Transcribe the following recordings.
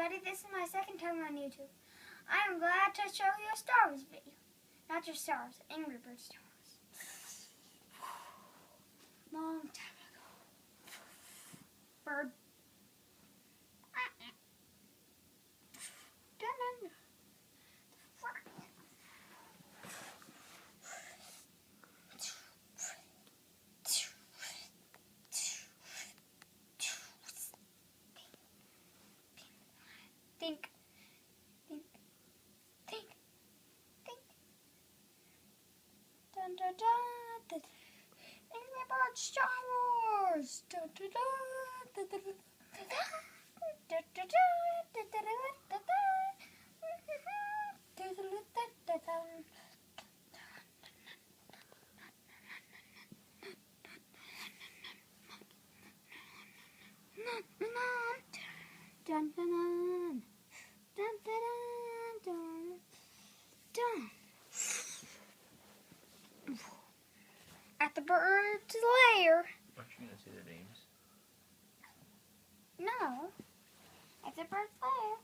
everybody, this is my second time on YouTube. I am glad to show you a Star Wars video. Not just Star Wars, Angry Birds Star Wars. Long time ago. Bird. Think. Dun dun dun. Angry Birds Star Wars. Dun dun dun. Dun dun dun. Dun dun dun. Dun dun dun. Dun dun dun. Dun dun dun. Dun. At the bird's lair. Aren't you gonna say their names? No. At the bird's lair.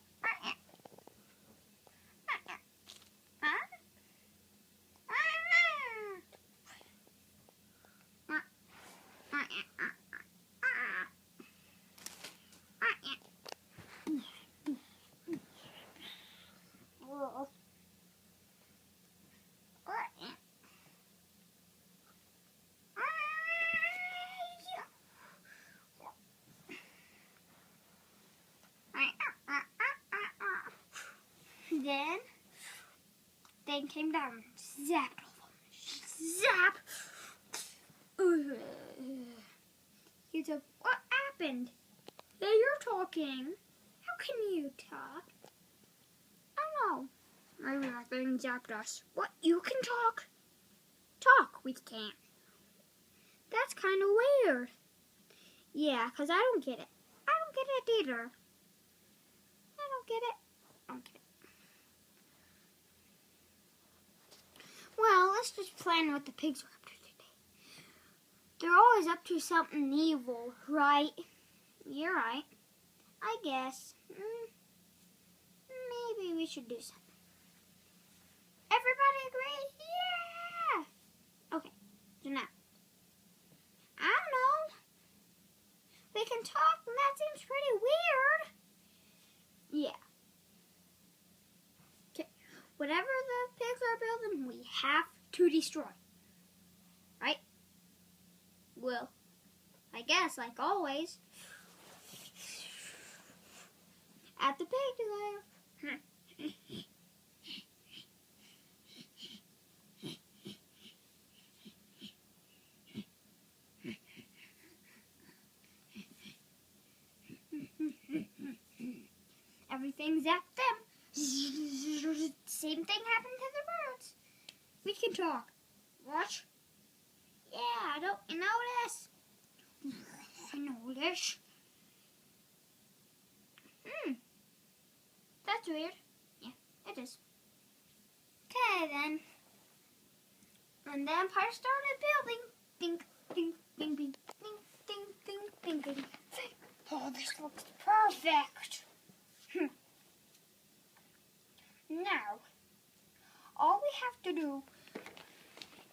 Then came down, zapped all of them. Zap! He said, what happened? Yeah, you're talking. How can you talk? I don't know. Maybe that thing zapped us. What? You can talk? Talk, we can't. That's kind of weird. Yeah, because I don't get it. I don't get it either. I don't get it. I don't get it. Well, let's just plan what the pigs are up to today. They're always up to something evil, right? You're right. I guess. Maybe we should do something. Everybody agree? Yeah! Okay, so now. I don't know. We can talk, and that seems pretty weird. Yeah. Whatever the pigs are building, we have to destroy. Right? Well, I guess, like always, at the pig lair. Everything's at them. Same thing happened to the birds. We can talk. Watch. Yeah, don't you notice? I notice. That's weird. Yeah, it is. Okay then. And the empire started building. Ding, ding, ding, ding, ding, ding, ding, ding, ding. Oh, this looks perfect. Now, all we have to do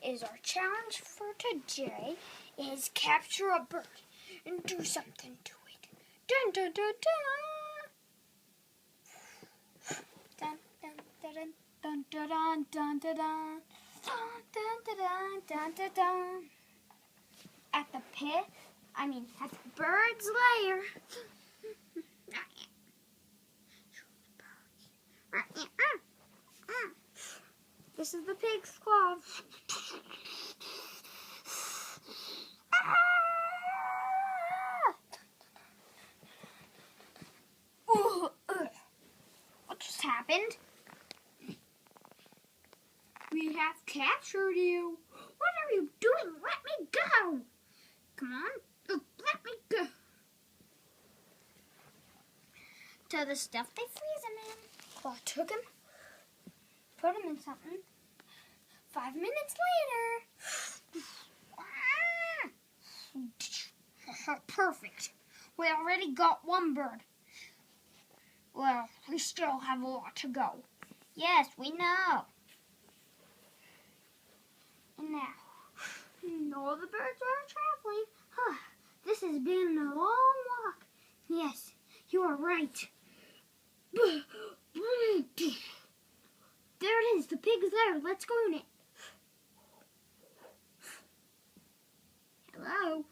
is our challenge for today is capture a bird and do something to it. Dun dun dun dun. Dun dun dun dun dun dun dun dun dun dun dun dun dun dun. At the at the bird's lair. This is the pig's claw. What just happened? We have captured you. What are you doing? Let me go. Come on. Let me go. To the stuff they freeze him in. Claw took him. Put him in something. 5 minutes later. Perfect. We already got one bird. Well, we still have a lot to go. Yes, we know. And now, all the birds are traveling. This has been a long walk. Yes, you are right. There it is. The pig's there. Let's go in it. Hello.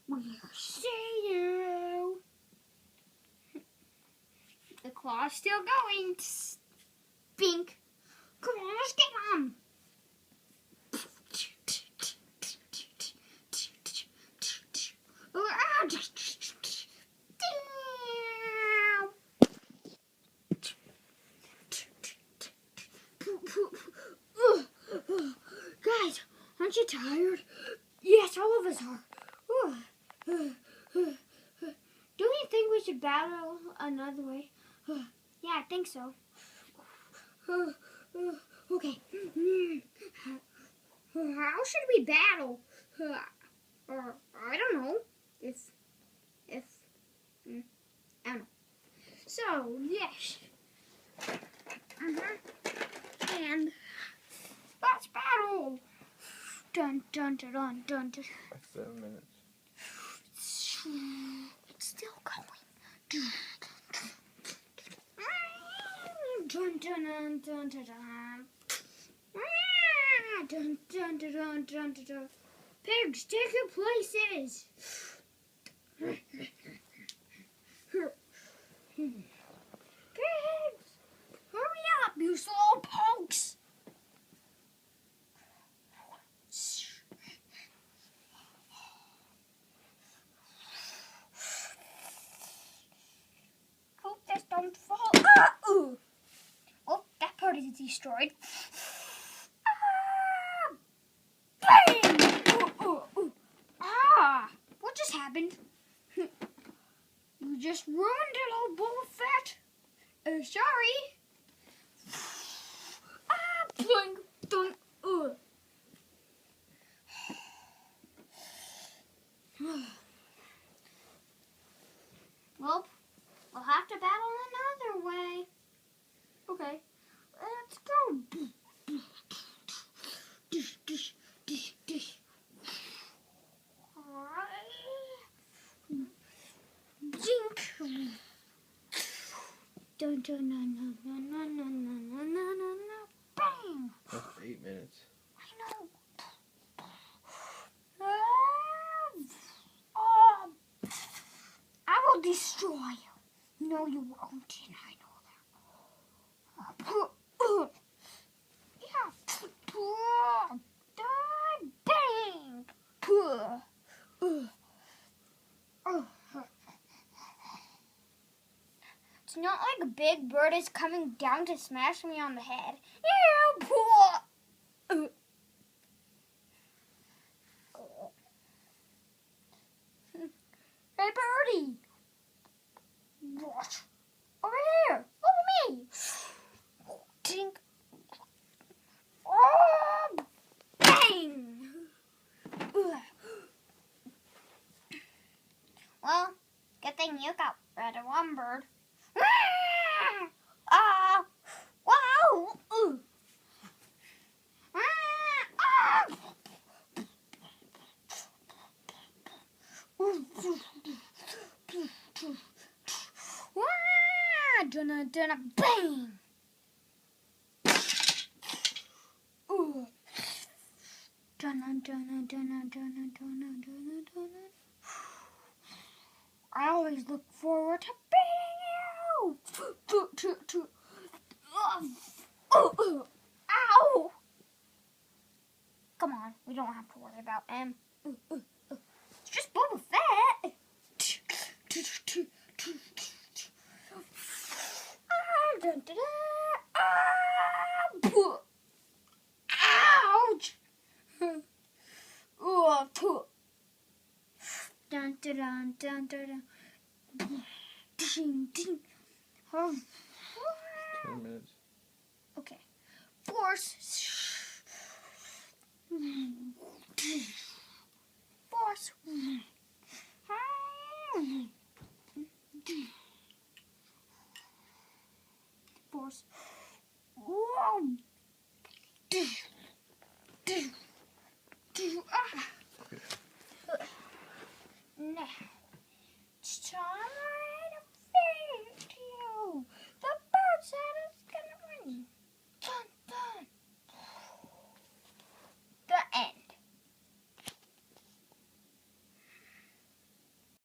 We see you. The claw's still going. Bink. Come on, let's get on. Guys, aren't you tired? Yes, all of us are. Do you think we should battle another way? Yeah, I think so. Okay. How should we battle? I don't know. I don't know. So, yes. And let's battle. Dun dun dun dun dun. Dun. 7 minutes. It's still going. Dun dun dun dun dun dun. Dun dun dun dun dun dun. Pigs, take your places. Pigs, hurry up, you slow punks. Hope this don't fall. Oh, that part is destroyed. Bang! What just happened? You just ruined it, old Boba Fett. Sorry. Bling, dun, Well, we'll have to battle another way. Okay, let's go. Jink. Dun dun dun dun dun dun dun dun dun. Bang! That's 8 minutes. I know. I will destroy you. No, you won't. And I know that. Yeah. Bang! It's not like a big bird is coming down to smash me on the head. Hey, birdie! What? Over here! Over me! Tink! Oh! Bang! Well, good thing you got rid of one bird. Wow! Dunna, bang! I always look forward to beating you. Ow! Come on, we don't have to worry about him. It's just Boba Fett. Ouch! Dun dun dun dun dun. Ding ding. 10 minutes. Okay. Force. Force. Force. Whoa. Now, it's time